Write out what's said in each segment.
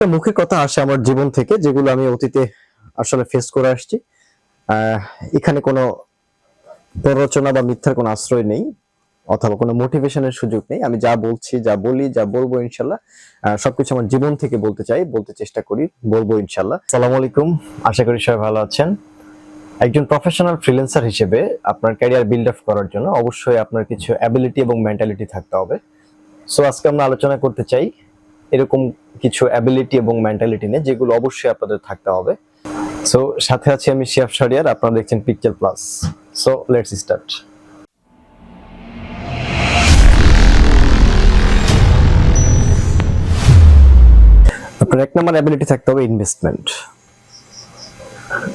মুখের কথা আসে আমার জীবন থেকে, যেগুলো আমি অতীতে আসলে ফেস করে আসছি। আহ, এখানে কোনো প্ররোচনা বা মিথ্যার কোনো আশ্রয় নেই, অথবা কোনো মোটিভেশনের সুযোগ নেই। আমি যা বলছি, যা বলি, যা বলবো ইনশাল্লাহ সবকিছু আমার জীবন থেকে বলতে চাই, বলতে চেষ্টা করি, বলবো ইনশাল্লাহ। আসসালামু আলাইকুম, আশা করি সবাই ভালো আছেন। একজন প্রফেশনাল ফ্রিল্যান্সার হিসেবে আপনার ক্যারিয়ার বিল্ড আপ করার জন্য অবশ্যই আপনার কিছু অ্যাবিলিটি এবং মেন্টালিটি থাকতে হবে। সো আজকে আমরা আলোচনা করতে চাই এরকম কিছু অ্যাবিলিটি এবং মেন্টালিটি নিয়ে, যেগুলো অবশ্যই আপনাদের থাকতে হবে। সো সাথে আছি আমি শিয়াব শাহরিয়ার, আপনারা দেখছেন picture plus. So let's start. আপনার এক নম্বর অ্যাবিলিটি থাকতে হবে ইনভেস্টমেন্ট।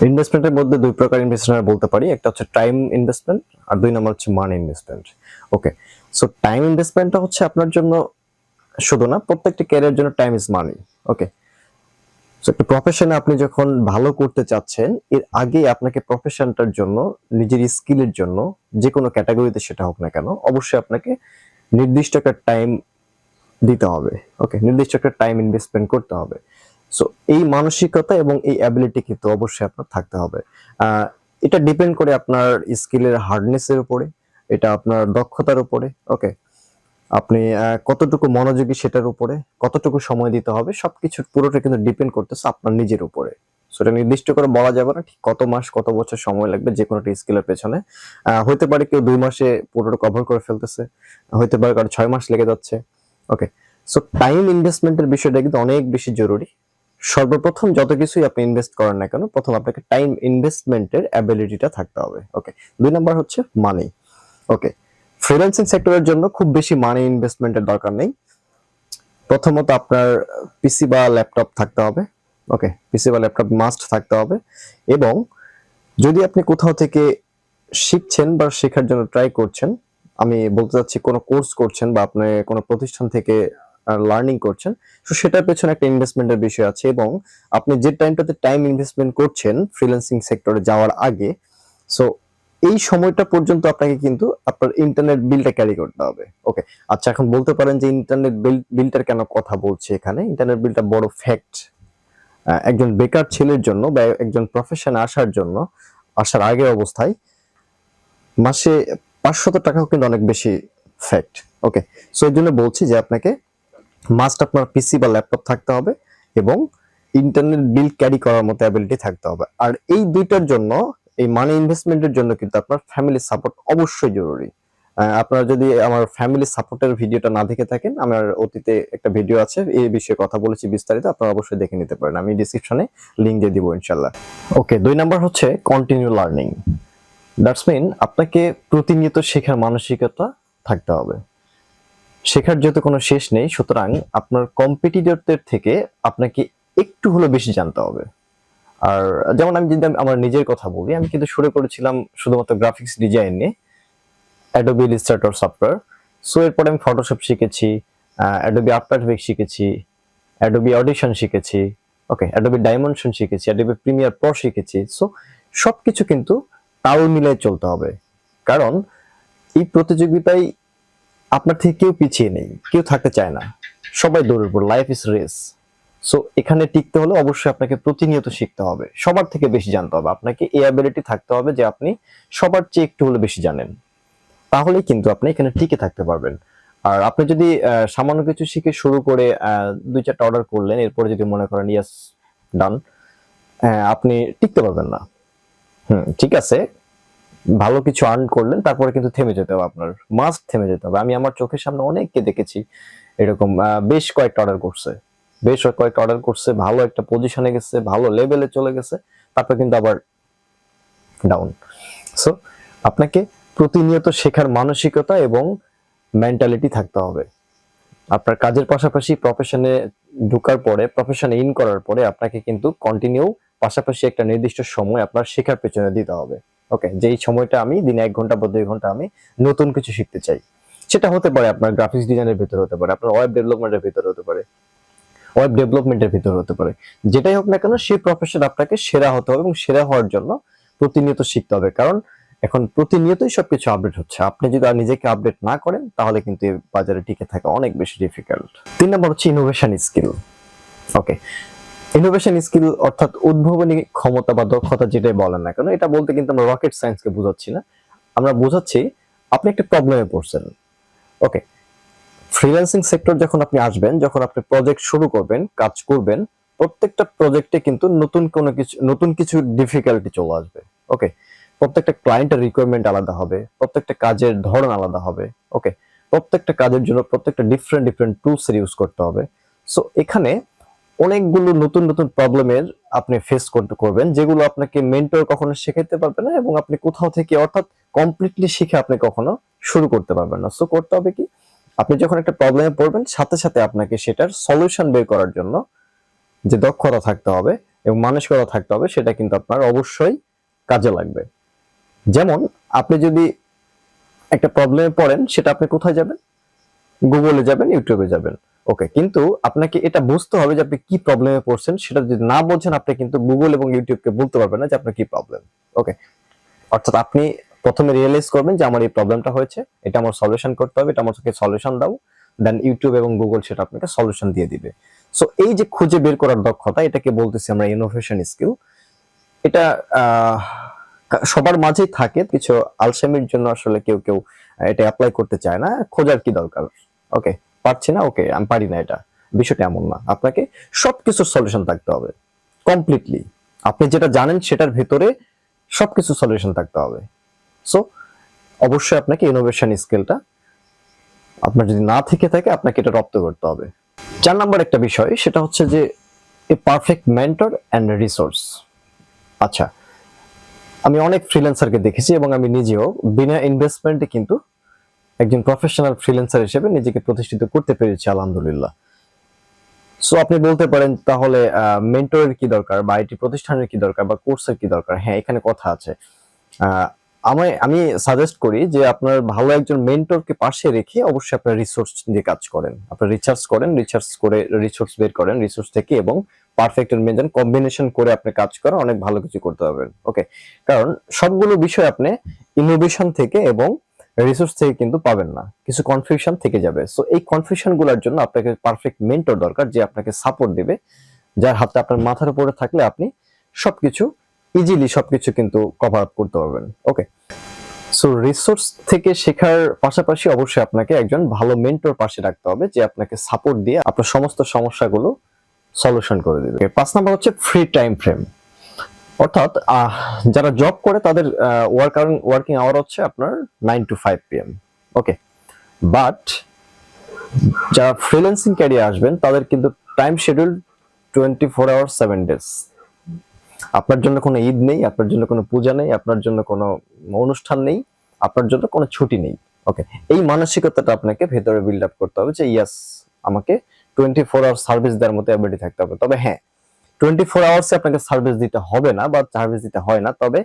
ইনভেস্টমেন্টের মধ্যে দুই প্রকার ইনভেস্টমেন্ট বলতে পারি, একটা হচ্ছে টাইম ইনভেস্টমেন্ট আর দুই নম্বর হচ্ছে মানি ইনভেস্টমেন্ট। ওকে, সো টাইম ইনভেস্টমেন্টটা হচ্ছে আপনার জন্য শুধু না, প্রত্যেকটা ক্যারিয়ার জন্য time is money. Okay, so একটা প্রফেশনে আপনি যখন ভালো করতে চাচ্ছেন, এর আগে আপনাকে প্রফেশনটার জন্য, নিজের স্কিলের জন্য, যে কোনো ক্যাটাগরিতে সেটা হোক না কেন, অবশ্যই আপনাকে নির্দিষ্ট একটা টাইম দিতে হবে। ওকে, নির্দিষ্ট একটা টাইম ইনভেস্টমেন্ট করতে হবে। সো এই মানসিকতা এবং এই অ্যাবিলিটি কিন্তু অবশ্যই আপনার থাকতে হবে। এটা ডিপেন্ড করে আপনার স্কিলের হার্ডনেসের উপরে, এটা আপনার দক্ষতার উপরে। ওকে, আপনি কতটুকু মনোযোগী সেটার উপরে, কতটুকু সময় দিতে হবে, সবকিছুর পুরোটা কিন্তু ডিপেন্ড করতেছে আপনার নিজের উপরে। সেটা নির্দিষ্ট করে বলা যাবে না ঠিক কত মাস কত বছর সময় লাগবে যে কোনো একটা স্কিলের পেছনে। হইতে পারে কেউ 2 মাসে পুরোটা কভার করে ফেলতেছে, হইতে পারে কারো 6 মাস লেগে যাচ্ছে। ওকে, সো টাইম ইনভেস্টমেন্টের বিষয়টা কিন্তু অনেক বেশি জরুরি। সর্বপ্রথম যত কিছুই আপনি ইনভেস্ট করেন না কেন, প্রথম আপনাকে টাইম ইনভেস্টমেন্টের অ্যাবিলিটিটা থাকতে হবে। ওকে, দুই নাম্বার হচ্ছে মানি। ওকে, ফ্রিল্যান্সিং সেক্টরের জন্য খুব বেশি মানি ইনভেস্টমেন্টের দরকার নেই। প্রথমত আপনার পিসি বা ল্যাপটপ থাকতে হবে। ওকে, পিসি বা ল্যাপটপ মাস্ট থাকতে হবে। এবং যদি আপনি কোথাও থেকে শিখছেন বা শেখার জন্য ট্রাই করছেন, আমি বলতে চাচ্ছি কোনো কোর্স করছেন বা আপনি কোনো প্রতিষ্ঠান থেকে লার্নিং করছেন, তো সেটার পেছনে একটা ইনভেস্টমেন্টের বিষয় আছে। এবং আপনি যে টাইমটাতে টাইম ইনভেস্টমেন্ট করছেন ফ্রিল্যান্সিং সেক্টরে যাওয়ার আগে, সো এই সময়টা পর্যন্ত আপনাকে কিন্তু আপনার ইন্টারনেট বিলটা ক্যারি করতে হবে। ওকে, আচ্ছা, এখন বলতে পারেন যে ইন্টারনেট বিলটার কেন কথা বলছে এখানে? ইন্টারনেট বিলটা বড় ফ্যাক্ট। একজন বেকার ছেলের জন্য বা একজন প্রফেশনে আসার জন্য, আসার আগের অবস্থায় মাসে 500 টাকাও কিন্তু অনেক বেশি ফ্যাক্ট। ওকে, সো এর জন্য বলছি যে আপনাকে মাস্ট আপনার পিসি বা ল্যাপটপ থাকতে হবে এবং ইন্টারনেট বিল ক্যারি করার মতো অ্যাবিলিটি থাকতে হবে। আর এই দুইটার জন্য, এই মানি ইনভেস্টমেন্টের জন্য কিন্তু আপনার ফ্যামিলি সাপোর্ট অবশ্যই জরুরি। আপনারা যদি আমার ফ্যামিলি সাপোর্টের ভিডিওটা না দেখে থাকেন, আমার অতীতে একটা ভিডিও আছে এই বিষয়ে কথা বলেছি বিস্তারিত, আপনারা অবশ্যই দেখে নিতে পারেন, আমি ডিসক্রিপশনে লিংক দিয়ে দিব ইনশাল্লাহ। ওকে, দুই নাম্বার হচ্ছে কন্টিনিউ লার্নিং। দ্যাটস মিন আপনাকে প্রতিনিয়ত শেখার মানসিকতা থাকতে হবে। শেখার যেহেতু কোনো শেষ নেই, সুতরাং আপনার কম্পিটিটরদের থেকে আপনাকে একটু হলেও বেশি জানতে হবে। আর যেমন আমি যদি আমার নিজের কথা বলি, আমি কিন্তু শুরু করেছিলাম শুধুমাত্র গ্রাফিক্স ডিজাইন নিয়ে, অ্যাডোবি ইলাস্ট্রেটর সফটওয়্যার। সো এরপরে আমি ফটোশপ শিখেছি, অ্যাডোবি আফটার এফেক্টস শিখেছি, অ্যাডোবি অডিশন শিখেছি, ওকে, অ্যাডোবি ডাইমেনশন শিখেছি, অ্যাডোবি প্রিমিয়ার প্রো শিখেছি। সো সবকিছু কিন্তু তাল মিলিয়ে চলতে হবে, কারণ এই প্রতিযোগিতায় আপনার থেকে কেউ পিছিয়ে নেই, কেউ থাকতে চায় না, সবাই দৌড়ের উপর, লাইফ ইজ রেস। সো এখানে টিকতে হলে অবশ্যই আপনাকে প্রতিনিয়ত শিখতে হবে, সবার থেকে বেশি জানতে হবে, আপনাকে এই অ্যাবিলিটি থাকতে হবে যে আপনি সবার চেয়ে একটু হলে বেশি জানেন, তাহলেই কিন্তু আপনি এখানে টিকে থাকতে পারবেন। আর আপনি যদি সামান্য কিছু শিখে শুরু করে 2-4টা অর্ডার করলেন, এরপরে যদি মনে করেন ইয়াস ডান, আপনি টিকতে পারবেন না। ঠিক আছে, ভালো কিছু আর্ন করলেন, তারপরে কিন্তু থেমে যেতে হবে, আপনার মাস্ট থেমে যেতে হবে। আমি আমার চোখের সামনে অনেককে দেখেছি এরকম, বেশ কয়েকটা অর্ডার করছে, ভালো একটা পজিশনে গেছে, ভালো লেভেলে চলে গেছে, তারপর কিন্তু আবার ডাউন। সো আপনাকে প্রতিনিয়ত শেখার মানসিকতা এবং মেন্টালিটি থাকতে হবে। আপনার কাজের পাশাপাশি প্রফেশনে ঢোকার পরে, প্রফেশনে ইন করার পরে আপনাকে কিন্তু কন্টিনিউ পাশাপাশি একটা নির্দিষ্ট সময় আপনার শেখার পেছনে দিতে হবে। ওকে, যেই সময়টা আমি দিনে 1 ঘন্টা বা 2 ঘন্টা আমি নতুন কিছু শিখতে চাই, সেটা হতে পারে আপনার গ্রাফিক্স ডিজাইনের ভিতরে, হতে পারে আপনার ওয়েব ডেভেলপমেন্টের ভিতরে, হতে পারে যেটাই হোক না কেন, সেই প্রফেশন আপনাকে সেরা হতে হবে এবং সেরা হওয়ার জন্য প্রতিনিয়ত শিখতে হবে। কারণ এখন প্রতিনিয়তই সবকিছু আপডেট হচ্ছে, আপনি যদি আর নিজেকে আপডেট না করেন তাহলে কিন্তু এই বাজারে টিকে থাকা অনেক বেশি ডিফিকাল্ট। 3 নম্বর হচ্ছে ইনোভেশন স্কিল। ওকে, ইনোভেশন স্কিল অর্থাৎ উদ্ভাবনী ক্ষমতা বা দক্ষতা যেটাই বলেন না কেন, এটা বলতে কিন্তু আমরা রকেট সায়েন্সকে বোঝাচ্ছি না, আমরা বোঝাচ্ছি আপনি একটা প্রবলেমে পড়ছেন। ওকে, ফ্রিল্যান্সিং সেক্টর যখন আপনি আসবেন, যখন আপনি প্রজেক্ট শুরু করবেন, কাজ করবেন, প্রত্যেকটা প্রজেক্টে কিন্তু নতুন কিছু ডিফিকাল্টি চলে আসবে। ওকে, প্রত্যেকটা ক্লায়েন্টের রিকোয়ারমেন্ট আলাদা হবে, প্রত্যেকটা কাজের ধরন আলাদা হবে। ওকে, প্রত্যেকটা কাজের জন্য প্রত্যেকটা ডিফারেন্ট ডিফারেন্ট টুলস এর ইউজ করতে হবে। সো এখানে অনেকগুলো নতুন নতুন প্রবলেমের আপনি ফেস করবেন, যেগুলো আপনাকে মেন্টর কখনো শেখাতে পারবে না, এবং আপনি কোথাও থেকে অর্থাৎ কমপ্লিটলি শিখে আপনি কখনো শুরু করতে পারবেন না। সো করতে হবে কি, আপনি যখন একটা প্রবলেমে পড়বেন, সাথে সাথে আপনাকে সেটার সলিউশন বের করার জন্য যে দক্ষতা থাকতে হবে এবং মানসিকতা থাকতে হবে, সেটা কিন্তু আপনার অবশ্যই কাজে লাগবে। যেমন আপনি যদি একটা প্রবলেমে পড়েন, সেটা আপনি কোথায় যাবেন? গুগলে যাবেন, ইউটিউবে যাবেন। ওকে, কিন্তু আপনাকে এটা বুঝতে হবে যে আপনি কি প্রবলেমে পড়ছেন। সেটা যদি না বোঝেন, আপনি কিন্তু গুগল এবং ইউটিউবকে বলতে পারবেন না যে আপনার কি প্রবলেম। ওকে, অর্থাৎ আপনি প্রথমে রিয়েলাইজ করবেন যে আমার এই প্রবলেমটা হয়েছে, এটা আমার সলিউশন করতে হবে, এটা আমাকে সলিউশন দাও, দেন ইউটিউব এবং গুগল সেটা আপনাকে সলিউশন দিয়ে দিবে। সো এই যে খুঁজে বের করার দক্ষতা, এটাকে বলতেছি আমরা ইনোভেশন স্কিল। এটা সবার মাঝেই থাকে, কিছু আলসেমির জন্য আসলে কেউ কেউ এটা অ্যাপ্লাই করতে চায় না, খোঁজার কি দরকার। ওকে, পারছি না, ওকে আমি পারি না, এটা বিষয়টা এমন না। আপনাকে সবকিছুর সলিউশন থাকতে হবে কমপ্লিটলি, আপনি যেটা জানেন সেটার ভিতরে সবকিছু সলিউশন থাকতে হবে। সো অবশ্যই আপনাকে ইনোভেশন স্কিলটা আপনার যদি না থেকে থাকে, আপনাকে এটা রপ্ত করতে হবে। 4 নাম্বার একটা বিষয়, সেটা হচ্ছে যে এ পারফেক্ট মেন্টর অ্যান্ড রিসোর্স। আচ্ছা, আমি অনেক ফ্রিল্যান্সারকে দেখেছি এবং আমি নিজেও বিনা ইনভেস্টমেন্টে কিন্তু একজন প্রফেশনাল ফ্রিল্যান্সার হিসেবে নিজেকে প্রতিষ্ঠিত করতে পেরেছি, আলহামদুলিল্লাহ। সো আপনি বলতে পারেন তাহলে মেন্টরের কি দরকার, বা আইটি প্রতিষ্ঠানের কি দরকার, বা কোর্সের কি দরকার? হ্যাঁ, এখানে কথা আছে। আমি সাজেস্ট করি যে আপনার ভালো একজন মেন্টরকে পাশে রেখে অবশ্যই আপনার রিসোর্স দিয়ে কাজ করেন, আপনার রিসার্চ করেন, রিসার্চ করে রিসোর্স বের করেন রিসোর্স থেকে, এবং পারফেক্ট এন্ড মেজান কম্বিনেশন করে আপনি কাজ করেন, অনেক ভালো কিছু করতে পারবেন। ওকে, কারণ সবগুলো বিষয় আপনি ইনোভেশন থেকে এবং রিসোর্স থেকে কিন্তু পাবেন না, কিছু কনফিউশন থেকে যাবে। সো এই কনফিউশন গুলোর জন্য আপনাকে পারফেক্ট মেন্টর দরকার, যে আপনাকে সাপোর্ট দিবে, যার হাতে আপনার মাথার উপরে থাকলে আপনি সবকিছু ইজিলি সবকিছু কিন্তু কভার আপ করতে পারবেন। ওকে, সো রিসোর্স থেকে শেখার পাশাপাশি অবশ্যই আপনাকে একজন ভালো মেন্টর পাশে রাখতে হবে, যে আপনাকে সাপোর্ট দিয়ে আপনার সমস্ত সমস্যাগুলো সলিউশন করে দিবে। 5 নাম্বার হচ্ছে ফ্রি টাইম ফ্রেম। অর্থাৎ যারা জব করে তাদের ওয়ার্কিং আওয়ার হচ্ছে আপনার 9 to 5 PM। ওকে, বাট যারা ফ্রিল্যান্সিং ক্যারিয়ার আসবেন, তাদের কিন্তু টাইম শিডিউল 24 আওয়ার 7 ডেজ। আপনার জন্য কোনো ঈদ নেই, আপনার জন্য কোনো পূজা নেই, আপনার জন্য কোনো অনুষ্ঠান নেই, আপনার জন্য কোনো ছুটি নেই। ওকে, এই মানসিকতাটা আপনাকে ভেতরে বিল্ড আপ করতে হবে যে ইয়াস, আমাকে 24 আওয়ার সার্ভিস দেওয়ার মতো অ্যাবিলিটি থাকতে হবে। তবে হ্যাঁ, 24 আওয়ার্সে আপনাকে সার্ভিস দিতে হবে না, বা সার্ভিস দিতে হয় না, তবে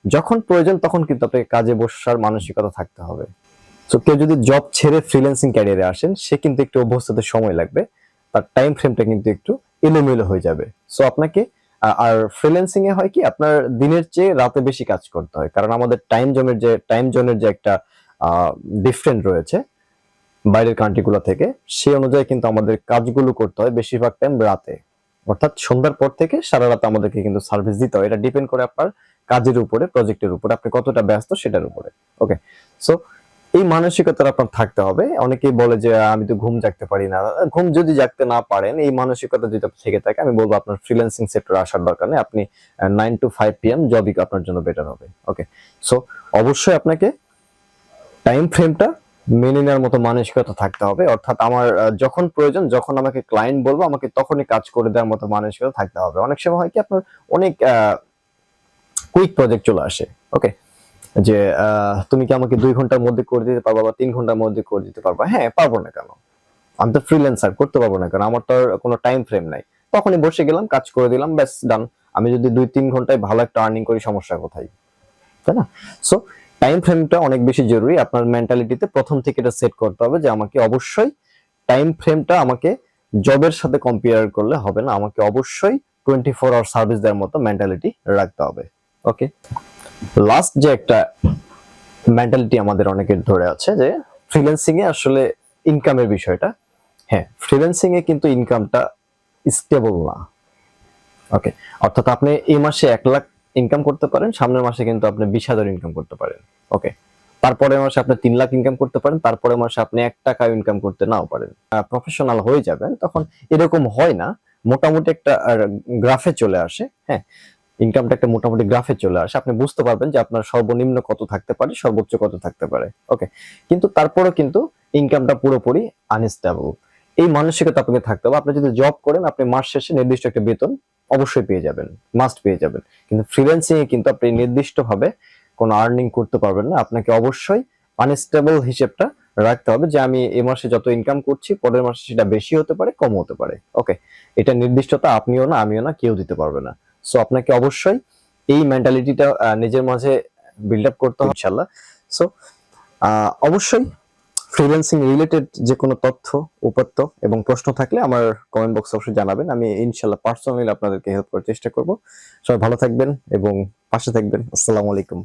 যখন প্রয়োজন তখন কিন্তু আপনাকে কাজে বসার মানসিকতা থাকতে হবে। তো কেউ যদি জব ছেড়ে ফ্রিল্যান্সিং ক্যারিয়ারে আসেন, সে কিন্তু একটু অভ্যস্ত হতে সময় লাগবে, তার টাইম ফ্রেমটা কিন্তু একটু এলোমেলো হয়ে যাবে। সো আপনাকে আর ফ্রিল্যান্সিং এ হয় কি, আপনার দিনের চেয়ে রাতে বেশি কাজ করতে হয়, কারণ আমাদের টাইম জোনের যে একটা ডিফারেন্ট রয়েছে বাইরের কান্ট্রিগুলো থেকে, সেই অনুযায়ী কিন্তু আমাদের কাজগুলো করতে হয় বেশিরভাগ টাইম রাতে, অর্থাৎ সন্ধ্যার পর থেকে সারা রাত আমাদেরকে কিন্তু সার্ভিস দিতে হয়। এটা ডিপেন্ড করে আপনার কাজের উপরে, প্রজেক্টের উপরে, আপনি কতটা ব্যস্ত সেটার উপরে। ওকে, সো এই মানসিকতা আপনার থাকতে হবে। অনেকেই বলে যে আমি তো ঘুম জাগতে পারি না। ঘুম যদি জাগতে না পারেন, এই মানসিকতা যদি থেকে থাকে, আমি বলবো আপনার ফ্রিল্যান্সিং সেক্টরে আসার দরকার নেই, আপনি 9 to 5 PM জবই আপনার জন্য বেটার হবে। ওকে, সো অবশ্যই আপনাকে টাইম ফ্রেমটা মেনে নেওয়ার মতো মানসিকতা থাকতে হবে, অর্থাৎ আমার যখন প্রয়োজন, যখন আমাকে ক্লায়েন্ট বলবো, আমাকে তখনই কাজ করে দেওয়ার মতো মানসিকতা থাকতে হবে। অনেক সময় হয় কি, আপনার অনেক কুইক প্রজেক্ট চলে আসে। ওকে, যে তুমি কি আমাকে 2 ঘন্টার মধ্যে করে দিতে পারবা, বা 3 ঘন্টার মধ্যে করে দিতে পারবা? হ্যাঁ, পারবো না কেন, আমি তো ফ্রিল্যান্সার, করতে পারবো না কেন, আমার তো আর কোনো টাইম ফ্রেম নাই। তখনই বসে গেলাম, কাজ করে দিলাম, ব্যাস ডান। আমি যদি 2-3 ঘন্টায় ভালো একটা আর্নিং করি, সমস্যা কোথায়? তাই না? সো টাইম ফ্রেমটা অনেক বেশি জরুরি। আপনার মেন্টালিটিতে প্রথম থেকে এটা সেট করতে হবে যে আমাকে অবশ্যই টাইম ফ্রেমটা আমাকে জবের সাথে কম্পেয়ার করলে হবে না, আমাকে অবশ্যই 24 আওয়ার সার্ভিস দেওয়ার মতো মেন্টালিটি রাখতে হবে। ওকে, লাস্ট যে একটা মেন্টালিটি আমাদের অনেকের ধরে আছে, যে ফ্রিল্যান্সিং এ আসলে ইনকামের বিষয়টা। হ্যাঁ, ফ্রিল্যান্সিং এ কিন্তু ইনকামটা স্টেবল না। ওকে, অর্থাৎ আপনি এই মাসে 1 লাখ ইনকাম করতে পারেন, সামনের মাসে কিন্তু আপনি 20,000 ইনকাম করতে পারেন। ওকে, তারপরে মাসে আপনি 3 লাখ ইনকাম করতে পারেন, তারপরে মাসে আপনি 1 টাকা ইনকাম করতে নাও পারেন। প্রফেশনাল হয়ে যাবেন তখন এরকম হয় না, মোটামুটি একটা গ্রাফে চলে আসে। হ্যাঁ, ইনকামটা একটা মোটামুটি গ্রাফে চলে আসে, আপনি বুঝতে পারবেন যে আপনার সর্বনিম্ন কত থাকতে পারে, সর্বোচ্চ কত থাকতে পারে। ওকে, কিন্তু তারপরেও কিন্তু ইনকামটা পুরোপুরি আনস্টেবল। এই মানসিকতা আপনাকে থাকতে হবে। আপনি যদি জব করেন, আপনি মাস শেষে নির্দিষ্ট একটা বেতন অবশ্যই পেয়ে যাবেন, মাস্ট পেয়ে যাবেন। কিন্তু ফ্রিল্যান্সিং এ কিন্তু আপনি নির্দিষ্টভাবে কোনো আর্নিং করতে পারবেন না। আপনাকে অবশ্যই আনস্টেবল হিসেবটা রাখতে হবে যে আমি এই মাসে যত ইনকাম করছি, পরের মাসে সেটা বেশি হতে পারে, কম হতে পারে। ওকে, এটা নির্দিষ্টতা আপনিও না, আমিও না, কেউ দিতে পারবে না। সো আপনাকে অবশ্যই এই মেন্টালিটিটা নিজের মাঝে বিল্ড আপ করতে হবে ইনশাআল্লাহ। সো অবশ্যই ফ্রিল্যান্সিং রিলেটেড যে কোনো তথ্য, উপাত্ত এবং প্রশ্ন থাকলে আমার কমেন্ট বক্সে অবশ্যই জানাবেন। আমি ইনশাআল্লাহ পার্সোনালি আপনাদেরকে হেল্প করার চেষ্টা করব। সবাই ভালো থাকবেন এবং পাশে থাকবেন। আসসালামু আলাইকুম।